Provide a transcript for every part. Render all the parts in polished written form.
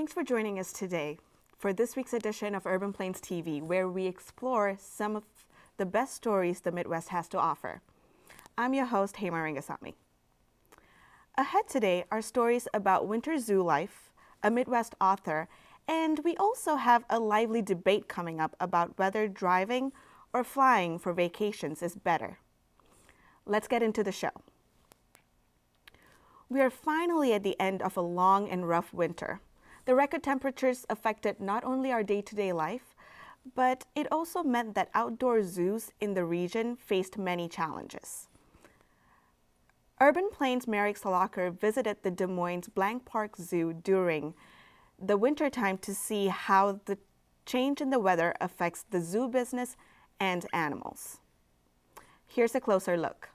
Thanks for joining us today for this week's edition of Urban Plains TV, where we explore some of the best stories the Midwest has to offer. I'm your host, Hema Rangasamy. Ahead today are stories about winter zoo life, a Midwest author, and we also have a lively debate coming up about whether driving or flying for vacations is better. Let's get into the show. We are finally at the end of a long and rough winter. The record temperatures affected not only our day-to-day life, but it also meant that outdoor zoos in the region faced many challenges. Urban Plains Merrick Salaker visited the Des Moines Blank Park Zoo during the wintertime to see how the change in the weather affects the zoo business and animals. Here's a closer look.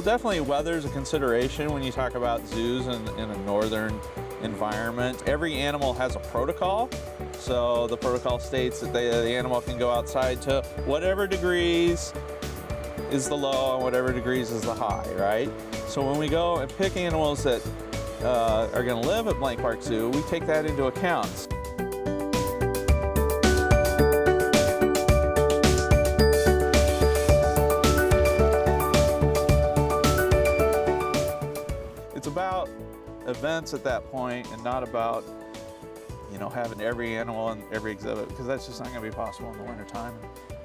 Definitely weather is a consideration when you talk about zoos in a northern environment. Every animal has a protocol. So the protocol states that the animal can go outside to whatever degrees is the low and whatever degrees is the high, right? So when we go and pick animals that are going to live at Blank Park Zoo, we take that into account. About events at that point and not about, having every animal in every exhibit, because that's just not going to be possible in the wintertime.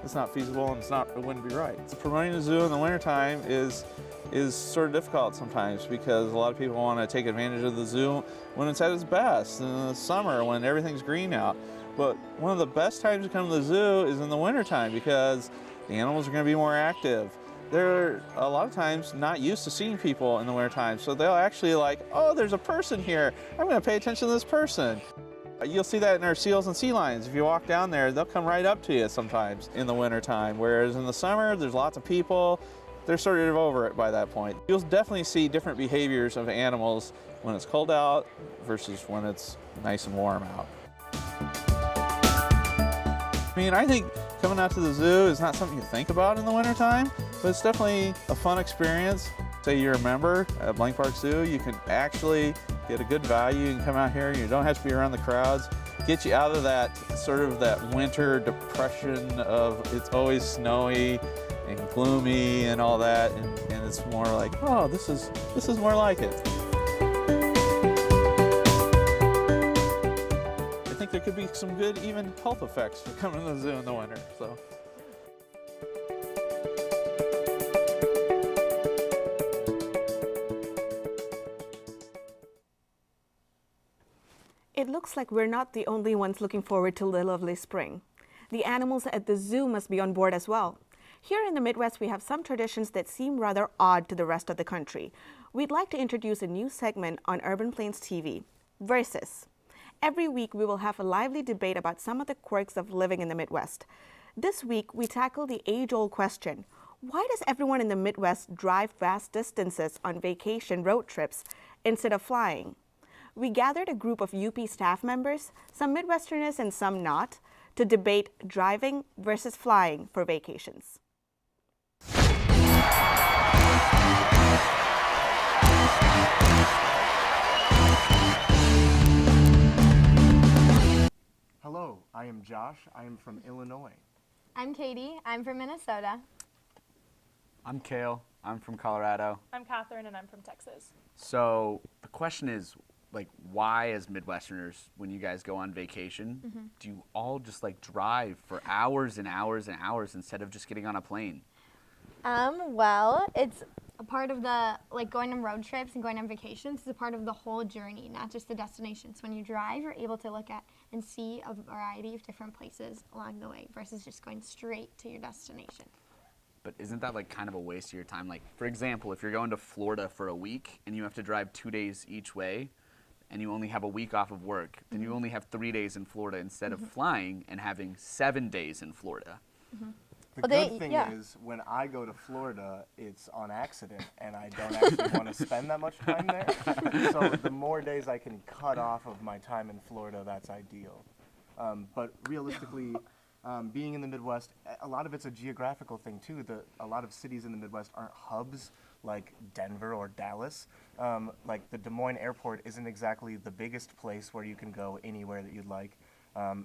It's not feasible and it wouldn't be right. So promoting the zoo in the wintertime is sort of difficult sometimes because a lot of people want to take advantage of the zoo when it's at its best, in the summer when everything's green out. But one of the best times to come to the zoo is in the wintertime because the animals are going to be more active. They're a lot of times not used to seeing people in the wintertime, so they'll actually oh, there's a person here. I'm going to pay attention to this person. You'll see that in our seals and sea lions. If you walk down there, they'll come right up to you sometimes in the wintertime, whereas in the summer, there's lots of people. They're sort of over it by that point. You'll definitely see different behaviors of animals when it's cold out versus when it's nice and warm out. I think coming out to the zoo is not something you think about in the wintertime, but it's definitely a fun experience. Say you're a member at Blank Park Zoo, you can actually get a good value. You can come out here, you don't have to be around the crowds. Get you out of that sort of that winter depression of it's always snowy and gloomy and all that, and it's more like, oh, this is more like it. I think there could be some good even health effects for coming to the zoo in the winter. So. It looks like we're not the only ones looking forward to the lovely spring. The animals at the zoo must be on board as well. Here in the Midwest, we have some traditions that seem rather odd to the rest of the country. We'd like to introduce a new segment on Urban Plains TV, Versus. Every week, we will have a lively debate about some of the quirks of living in the Midwest. This week, we tackle the age-old question, why does everyone in the Midwest drive vast distances on vacation road trips instead of flying? We gathered a group of UP staff members, some Midwesterners and some not, to debate driving versus flying for vacations. Hello, I am Josh. I am from Illinois. I'm Katie. I'm from Minnesota. I'm Kale. I'm from Colorado. I'm Catherine, and I'm from Texas. So the question is, why as Midwesterners, when you guys go on vacation, do you all just drive for hours and hours and hours instead of just getting on a plane? Well, it's a part of the, going on road trips and going on vacations is a part of the whole journey, not just the destinations. When you drive, you're able to look at and see a variety of different places along the way versus just going straight to your destination. But isn't that kind of a waste of your time? For example, if you're going to Florida for a week and you have to drive 2 days each way and you only have a week off of work, then you only have 3 days in Florida instead of flying and having 7 days in Florida. The Well, they- good thing yeah. is, when I go to Florida, it's on accident, and I don't actually want to spend that much time there. So the more days I can cut off of my time in Florida, that's ideal. But realistically, being in the Midwest, a lot of it's a geographical thing too. A lot of cities in the Midwest aren't hubs like Denver or Dallas. Like the Des Moines airport isn't exactly the biggest place where you can go anywhere that you'd like.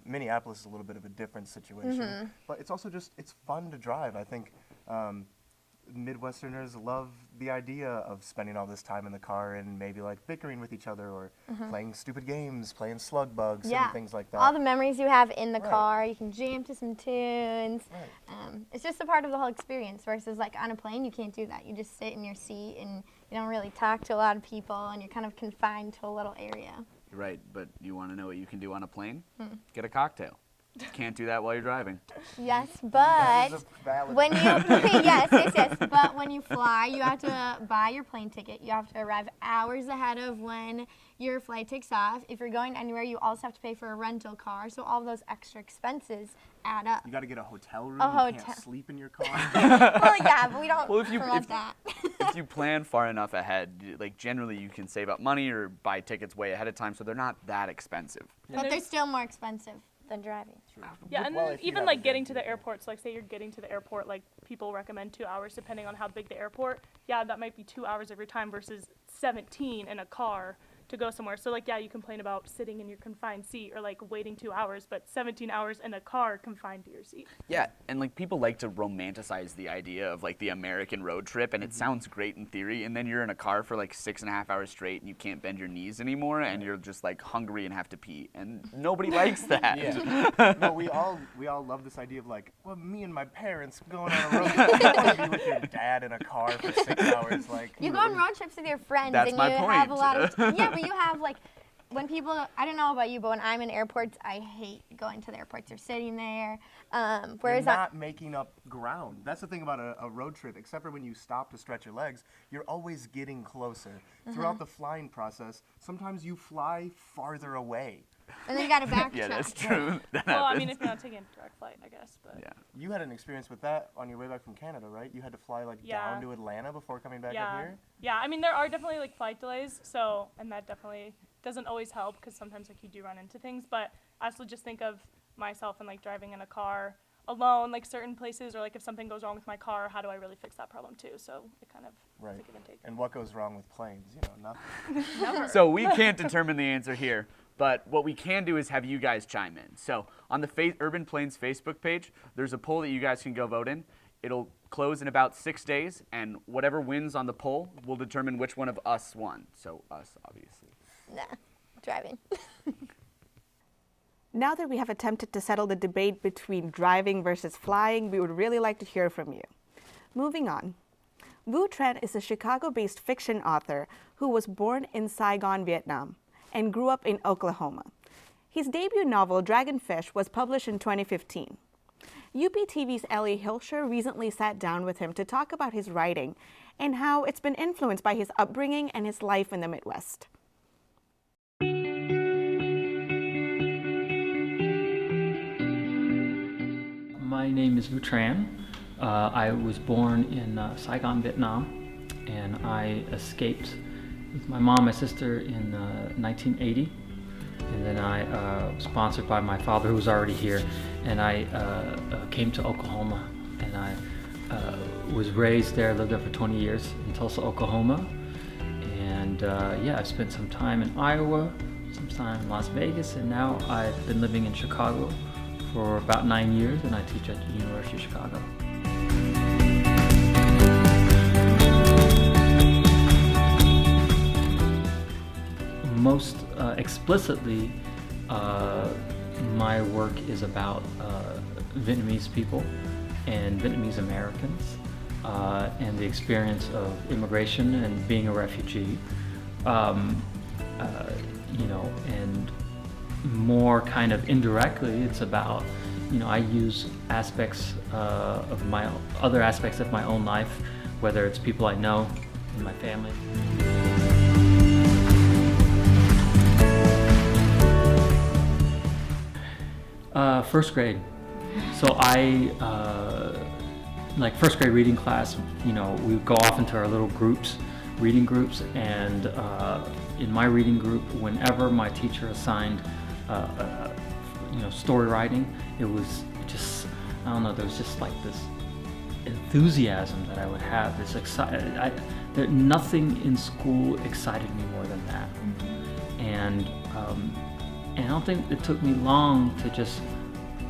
Minneapolis is a little bit of a different situation, but it's also it's fun to drive. I think Midwesterners love the idea of spending all this time in the car and maybe like bickering with each other or playing stupid games, playing slug bugs, Yeah. and things like that. All the memories you have in the Right. car, you can jam to some tunes. Right. It's just a part of the whole experience versus like on a plane, you can't do that. You just sit in your seat and you don't really talk to a lot of people and you're kind of confined to a little area. You're right, but you want to know what you can do on a plane? Get a cocktail. You can't do that while you're driving. Yes, That but is a valid when you yes, but when you fly, you have to buy your plane ticket. You have to arrive hours ahead of when your flight takes off. If you're going anywhere, you also have to pay for a rental car. So all those extra expenses add up. You got to get a hotel room. A You hotel. can't sleep in your car. Well, yeah, but we don't Well, if you- promote if- that. If you plan far enough ahead, like generally you can save up money or buy tickets way ahead of time, so they're not that expensive. But they're still more expensive than driving. Yeah, and Well, then if you even have like a getting good to the vehicle. airport. So like say you're getting to the airport, like people recommend 2 hours depending on how big the airport. Yeah, that might be 2 hours of your time versus 17 in a car to go somewhere. So like yeah, you complain about sitting in your confined seat or like waiting 2 hours, but 17 hours in a car confined to your seat. Yeah, and like people like to romanticize the idea of like the American road trip, and it sounds great in theory, and then you're in a car for like 6.5 hours straight, and you can't bend your knees anymore, and you're just like hungry and have to pee, and nobody likes that. Yeah. No, we all love this idea of like, well, me and my parents going on a road trip. You don't want to be with your dad in a car for 6 hours, like. You go on road trips with your friends That's and my you have a point. lot of yeah, but you have like when people I don't know about you, but when I'm in airports, I hate going to the airports or sitting there. You're Whereas not making up ground. That's the thing about a road trip. Except for when you stop to stretch your legs, you're always getting closer. Throughout the flying process, sometimes you fly farther away. and then you got to backtrack. Yeah, that's true. That Well, I happens. mean if you're not taking a direct flight, I guess, but Yeah. You had an experience with that on your way back from Canada, right? You had to fly like Yeah. down to Atlanta before coming back up yeah. here? Yeah, I mean there are definitely like flight delays, so and that definitely doesn't always help because sometimes like you do run into things, but I also just think of myself and like driving in a car alone, like certain places, or like if something goes wrong with my car, how do I really fix that problem too? So it kind of Right. is a give and take. And what goes wrong with planes? You know, nothing. Never. So we can't determine the answer here, but what we can do is have you guys chime in. So on the Urban Plains Facebook page, there's a poll that you guys can go vote in. It'll close in about 6 days, and whatever wins on the poll will determine which one of us won. So us, obviously. Nah, driving. Now that we have attempted to settle the debate between driving versus flying, we would really like to hear from you. Moving on. Vu Tran is a Chicago-based fiction author who was born in Saigon, Vietnam, and grew up in Oklahoma. His debut novel, Dragonfish, was published in 2015. UPTV's Ellie Hilscher recently sat down with him to talk about his writing and how it's been influenced by his upbringing and his life in the Midwest. My name is Vu Tran. I was born in Saigon, Vietnam, and I escaped with my mom and my sister in 1980. And then I was sponsored by my father, who was already here, and I came to Oklahoma. And I was raised there, lived there for 20 years in Tulsa, Oklahoma. And yeah, I've spent some time in Iowa, some time in Las Vegas, and now I've been living in Chicago for about 9 years, and I teach at the University of Chicago. Most explicitly, my work is about Vietnamese people and Vietnamese Americans and the experience of immigration and being a refugee. You know, and more kind of indirectly, it's about, you know, I use aspects of my other aspects of my own life, whether it's people I know in my family. First grade. So I, like first grade reading class, we would go off into our little groups, reading groups, and in my reading group, whenever my teacher assigned, story writing, it was just, I don't know, there was just like this enthusiasm that I would have, this nothing in school excited me more than that. And I don't think it took me long to just,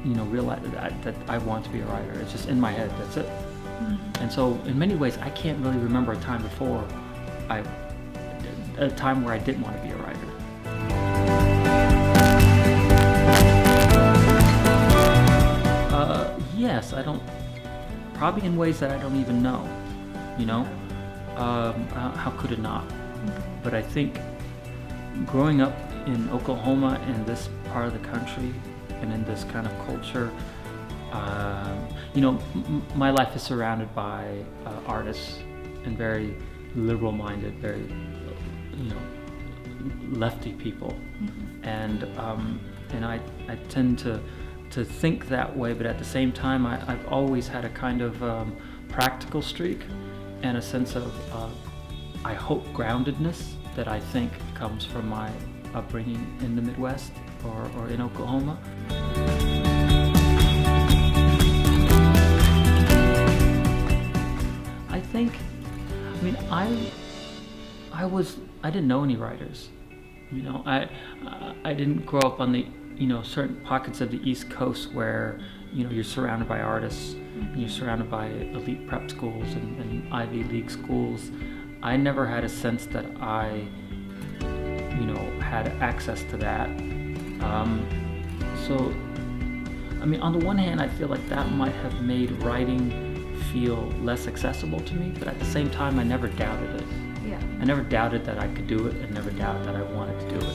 realize that I want to be a writer. It's just in my head, that's it. And so in many ways, I can't really remember a time before a time where I didn't want to be a writer. Yes, probably in ways that I don't even know, how could it not? But I think growing up in Oklahoma, in this part of the country, and in this kind of culture, my life is surrounded by artists and very liberal-minded, very, lefty people, and I tend to think that way, but at the same time, I've always had a kind of practical streak and a sense of, I hope, groundedness that I think comes from my upbringing in the Midwest or in Oklahoma. I didn't know any writers. I didn't grow up on the certain pockets of the East Coast where you're surrounded by artists, and you're surrounded by elite prep schools and Ivy League schools. I never had a sense that I had access to that. On the one hand, I feel like that might have made writing feel less accessible to me, but at the same time, I never doubted it. Yeah. I never doubted that I could do it, and never doubted that I wanted to do it.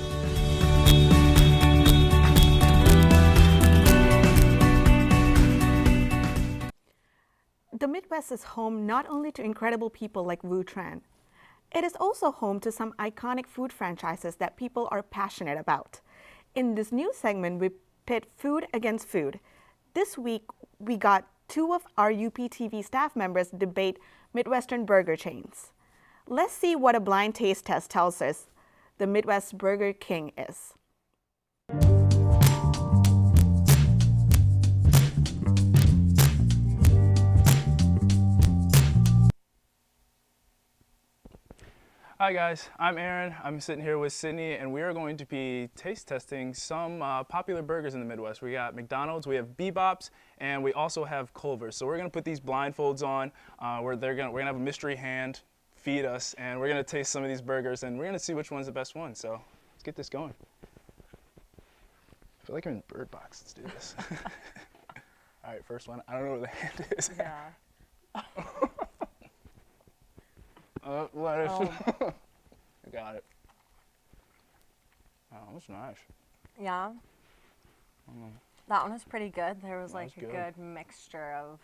The Midwest is home not only to incredible people like Vu Tran. It is also home to some iconic food franchises that people are passionate about. In this new segment, we pit food against food. This week, we got two of our UPTV staff members debate Midwestern burger chains. Let's see what a blind taste test tells us the Midwest Burger King is. Hi guys, I'm Aaron. I'm sitting here with Sydney, and we are going to be taste testing some popular burgers in the Midwest. We got McDonald's, we have B-Bops, and we also have Culver's. So we're gonna put these blindfolds on. We're gonna have a mystery hand feed us, and we're gonna taste some of these burgers, and we're gonna see which one's the best one. So let's get this going. I feel like I'm in Bird Box. Let's do this. All right, first one. I don't know where the hand is. Yeah. Lettuce. Oh. I got it. Oh, that's nice. Yeah. That one was pretty good. There was like a good mixture of.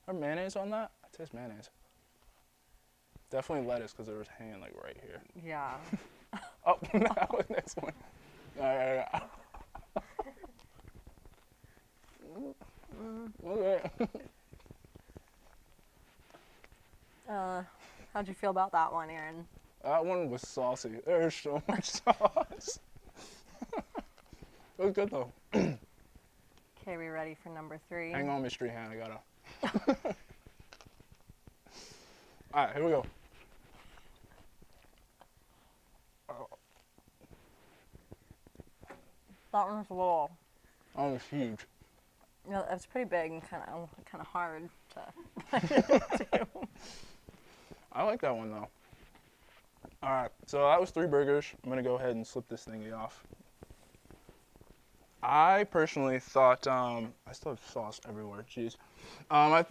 Or mayonnaise on that? I taste mayonnaise. Definitely lettuce because there was hanging like right here. Yeah. Oh, that was next one. Okay. How'd you feel about that one, Aaron? That one was saucy. There's so much sauce. It was good though. Okay, we ready for number 3? Hang on, mystery hand. I gotta. All right, here we go. That one was a little. That was huge. Yeah, it's pretty big and kind of hard to do. I like that one though. All right, so that was 3 burgers. I'm gonna go ahead and slip this thingy off. I personally thought, I still have sauce everywhere, jeez. I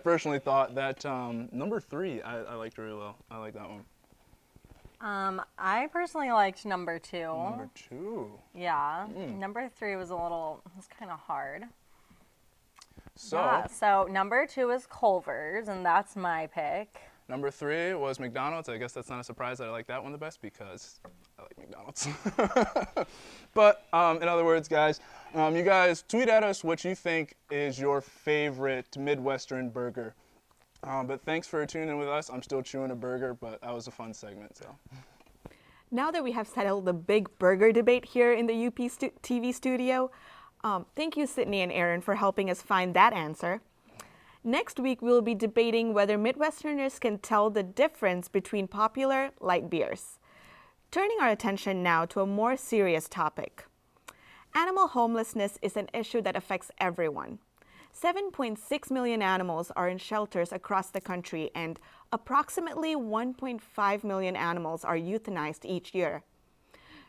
personally thought that number 3, I liked really well. I like that one. I personally liked number 2. Number 2. Yeah. Number 3 was kind of hard. So, yeah, so number 2 is Culver's, and that's my pick. Number 3 was McDonald's. I guess that's not a surprise that I like that one the best because I like McDonald's. But in other words, guys, You guys tweet at us what you think is your favorite Midwestern burger. But thanks for tuning in with us. I'm still chewing a burger, but that was a fun segment. So. Now that we have settled the big burger debate here in the UP TV studio, thank you, Sydney and Aaron, for helping us find that answer. Next week, we'll be debating whether Midwesterners can tell the difference between popular light beers. Turning our attention now to a more serious topic. Animal homelessness is an issue that affects everyone. 7.6 million animals are in shelters across the country, and approximately 1.5 million animals are euthanized each year.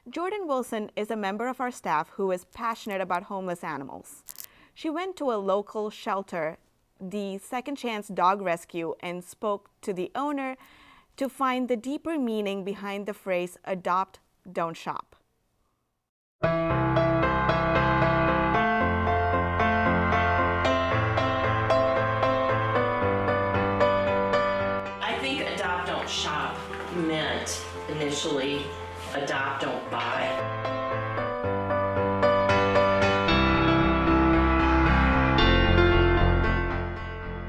Jordan Wilson is a member of our staff who is passionate about homeless animals. She went to a local shelter, the Second Chance Dog Rescue, and spoke to the owner to find the deeper meaning behind the phrase adopt, don't shop. I think adopt, don't shop meant initially adopt, don't buy.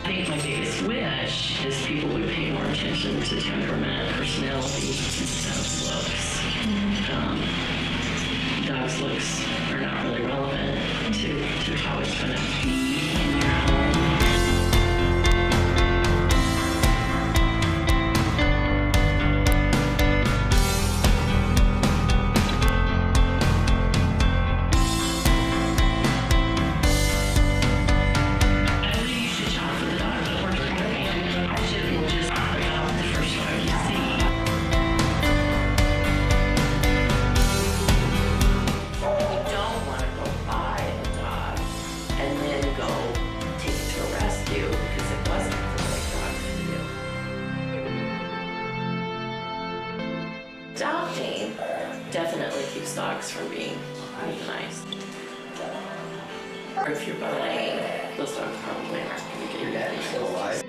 I think my biggest wish is people would pay more attention to temperament, personality, instead of looks. Dogs' looks are not really relevant to how it's going to be in your home. Adopting definitely keeps dogs from being euthanized. Or if you're buying, those dogs probably aren't going to get euthanized.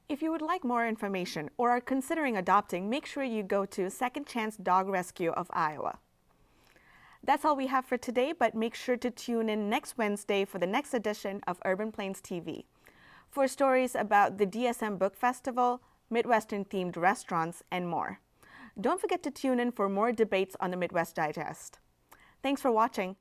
If you would like more information or are considering adopting, make sure you go to Second Chance Dog Rescue of Iowa. That's all we have for today, but make sure to tune in next Wednesday for the next edition of Urban Plains TV for stories about the DSM Book Festival, Midwestern-themed restaurants, and more. Don't forget to tune in for more debates on the Midwest Digest. Thanks for watching.